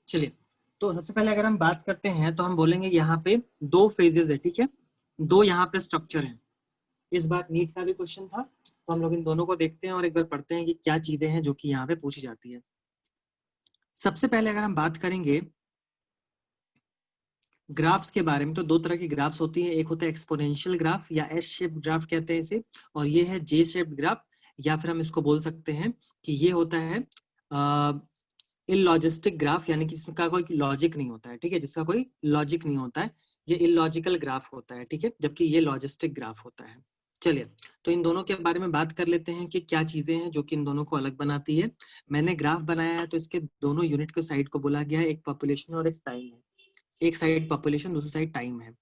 चलिए, तो सबसे पहले अगर हम बात करते हैं तो हम बोलेंगे यहाँ पे दो फेजेस है, ठीक है, दो यहाँ पे स्ट्रक्चर है। इस बार नीट का भी क्वेश्चन था, तो हम लोग इन दोनों को देखते हैं और एक बार पढ़ते हैं कि क्या चीजें हैं जो कि यहाँ पे पूछी जाती है। सबसे पहले अगर हम बात करेंगे ग्राफ्स के बारे में, तो दो तरह की ग्राफ्स होती है, एक होता है एक्सपोनेंशियल ग्राफ या एस शेप ग्राफ कहते हैं इसे, और ये है जे शेप ग्राफ, या फिर हम इसको बोल सकते हैं कि ये होता है इलॉजिस्टिक ग्राफ, यानी कि इसका कोई लॉजिक नहीं होता है, ठीक है, जिसका कोई लॉजिक नहीं होता है, ये इलॉजिकल ग्राफ होता है, ठीक है, जबकि ये लॉजिस्टिक ग्राफ होता है। चलिए, तो इन दोनों के बारे में बात कर लेते हैं कि क्या चीजें हैं जो कि इन दोनों को अलग बनाती है। मैंने ग्राफ बनाया है तो इसके दोनों यूनिट के साइड को बोला गया है, एक पॉपुलेशन और एक टाइम है। एक साइड पॉपुलेशन, दूसरी साइड टाइम है।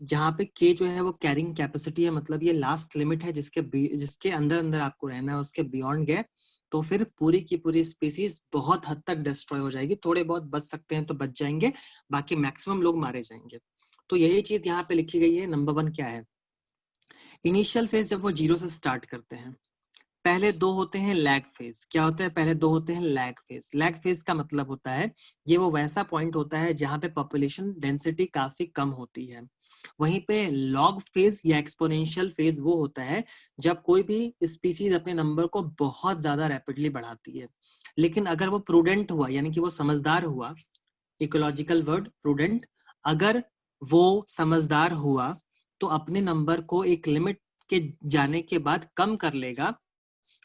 जहाँ पे के जो है वो कैरिंग कैपेसिटी है, मतलब ये लास्ट लिमिट है जिसके अंदर अंदर आपको रहना है, उसके बियॉन्ड गए तो फिर पूरी की पूरी स्पीसीज बहुत हद तक डिस्ट्रॉय हो जाएगी। थोड़े बहुत बच सकते हैं तो बच जाएंगे, बाकी मैक्सिमम लोग मारे जाएंगे। तो यही चीज यहाँ पे लिखी गई है। नंबर 1 क्या है? इनिशियल फेज जब वो 0 से स्टार्ट करते हैं, पहले दो होते हैं लैग फेज। क्या होता है? पहले दो होते हैं लैग फेज। लैग फेज का मतलब होता है ये वो वैसा पॉइंट होता है जहां पे पॉपुलेशन डेंसिटी काफी कम होती है। वहीं पे लॉग फेज या एक्सपोनेंशियल फेज वो होता है जब कोई भी स्पीसीज अपने नंबर को बहुत ज्यादा रैपिडली बढ़ाती है, लेकिन अगर वो प्रूडेंट हुआ, यानी कि वो समझदार हुआ, इकोलॉजिकल वर्ड प्रूडेंट, अगर वो समझदार हुआ तो अपने नंबर को एक लिमिट के जाने के बाद कम कर लेगा,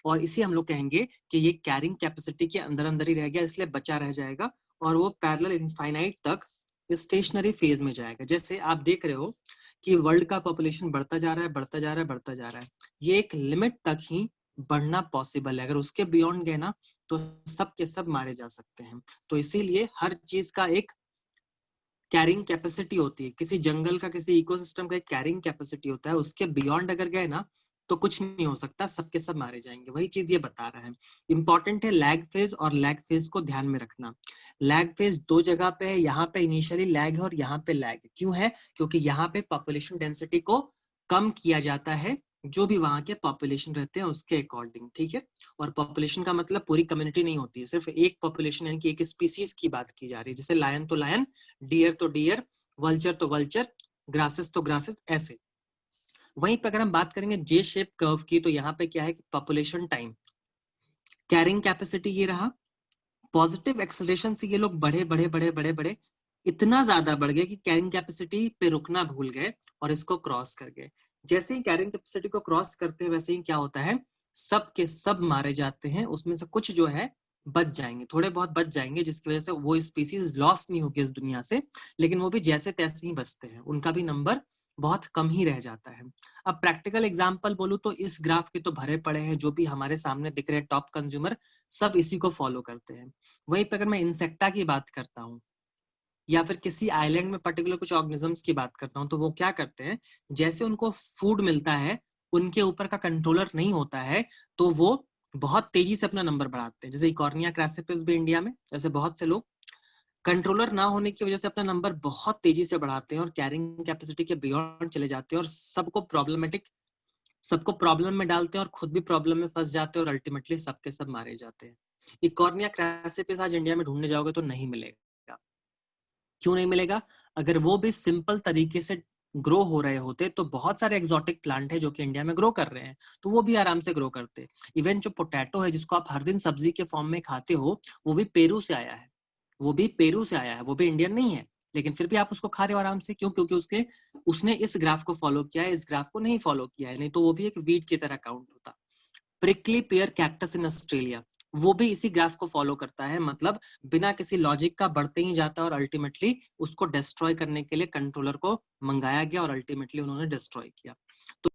और इसी हम लोग कहेंगे कि ये कैरिंग कैपेसिटी के अंदर अंदर ही रह गया, इसलिए बचा रह जाएगा और वो पैरेलल इनफाइनाइट तक स्टेशनरी फेज में जाएगा। जैसे आप देख रहे हो कि वर्ल्ड का पॉपुलेशन बढ़ता जा रहा है, बढ़ता जा रहा है, बढ़ता जा रहा है, ये एक लिमिट तक ही बढ़ना पॉसिबल है। अगर उसके बियॉन्ड गए ना तो सब के सब मारे जा सकते हैं। तो इसीलिए हर चीज का एक कैरिंग कैपेसिटी होती है। किसी जंगल का, किसी इकोसिस्टम का एक कैरिंग कैपेसिटी होता है, उसके बियॉन्ड अगर गए ना तो कुछ नहीं हो सकता, सबके सब मारे जाएंगे। वही चीज ये बता रहा है। इंपॉर्टेंट है लैग फेज, और लैग फेज को ध्यान में रखना। लैग फेज दो जगह पे है, यहाँ पे इनिशियली लैग है और यहाँ पे लैग है। क्यों है? क्योंकि यहाँ पे पॉपुलेशन डेंसिटी को कम किया जाता है जो भी वहां के पॉपुलेशन रहते हैं उसके अकॉर्डिंग, ठीक है। और पॉपुलेशन का मतलब पूरी कम्युनिटी नहीं होती है, सिर्फ एक पॉपुलेशन यानी कि एक स्पीसीज की बात की जा रही है। जैसे लायन तो लायन, डियर तो डियर, वल्चर तो वल्चर, ग्रासेस तो ग्रासेस, ऐसे। वहीं पे अगर हम बात करेंगे जे शेप कर्व की, तो यहाँ पे क्या है कि पॉपुलेशन टाइम, कैरिंग कैपेसिटी ये रहा, पॉजिटिव एक्सेलरेशन से ये लोग बढ़े बढ़े बढ़े बढ़े बढ़े, इतना ज्यादा बढ़ गए कि कैरिंग कैपेसिटी पे रुकना भूल गए और इसको क्रॉस कर गए। जैसे ही कैरिंग कैपेसिटी को क्रॉस करते हैं वैसे ही क्या होता है, सब के सब मारे जाते हैं। उसमें से कुछ जो है बच जाएंगे, थोड़े बहुत बच जाएंगे, जिसकी वजह से वो स्पीसीज लॉस नहीं होगी इस दुनिया से, लेकिन वो भी जैसे तैसे ही बचते हैं, उनका भी नंबर बहुत कम ही रह जाता है। अब प्रैक्टिकल एग्जांपल बोलूं तो इस ग्राफ के तो भरे पड़े हैं, जो भी हमारे सामने दिख रहे हैं टॉप कंज्यूमर, सब इसी को फॉलो करते हैं। वहीं पर अगर मैं इंसेक्टा की बात करता हूँ या फिर किसी आइलैंड में पर्टिकुलर कुछ ऑर्गेनिजम्स की बात करता हूँ, तो वो क्या करते हैं, जैसे उनको फूड मिलता है, उनके ऊपर का कंट्रोलर नहीं होता है, तो वो बहुत तेजी से अपना नंबर बढ़ाते हैं। जैसे इकॉर्निया क्रैसिपिस भी इंडिया में, जैसे बहुत से लोग कंट्रोलर ना होने की वजह से अपना नंबर बहुत तेजी से बढ़ाते हैं और कैरिंग कैपेसिटी के बियॉन्ड चले जाते हैं, और सबको प्रॉब्लम में डालते हैं और खुद भी प्रॉब्लम में फंस जाते हैं, और अल्टीमेटली सबके सब मारे जाते हैं। इकॉर्निया क्रैसिपिस आज इंडिया में ढूंढने जाओगे तो नहीं मिलेगा। क्यों नहीं मिलेगा? अगर वो भी सिंपल तरीके से ग्रो हो रहे होते तो बहुत सारे एक्सोटिक प्लांट है जो कि इंडिया में ग्रो कर रहे हैं, तो वो भी आराम से ग्रो करते। इवन जो पोटैटो है जिसको आप हर दिन सब्जी के फॉर्म में खाते हो, वो भी पेरू से आया है, वो भी पेरू से आया है, वो भी इंडियन नहीं है, लेकिन फिर भी आप उसको खा रहे हो आराम से। क्यों? क्योंकि उसने इस ग्राफ को फॉलो किया है, इस ग्राफ को नहीं फॉलो किया है, नहीं तो वो भी एक वीट की तरह काउंट होता। Prickly pair cactus in Australia, वो भी इसी ग्राफ को फॉलो करता है, मतलब बिना किसी लॉजिक का बढ़ते ही जाता है, और अल्टीमेटली उसको डिस्ट्रॉय करने के लिए कंट्रोलर को मंगाया गया और अल्टीमेटली उन्होंने डिस्ट्रॉय किया। तो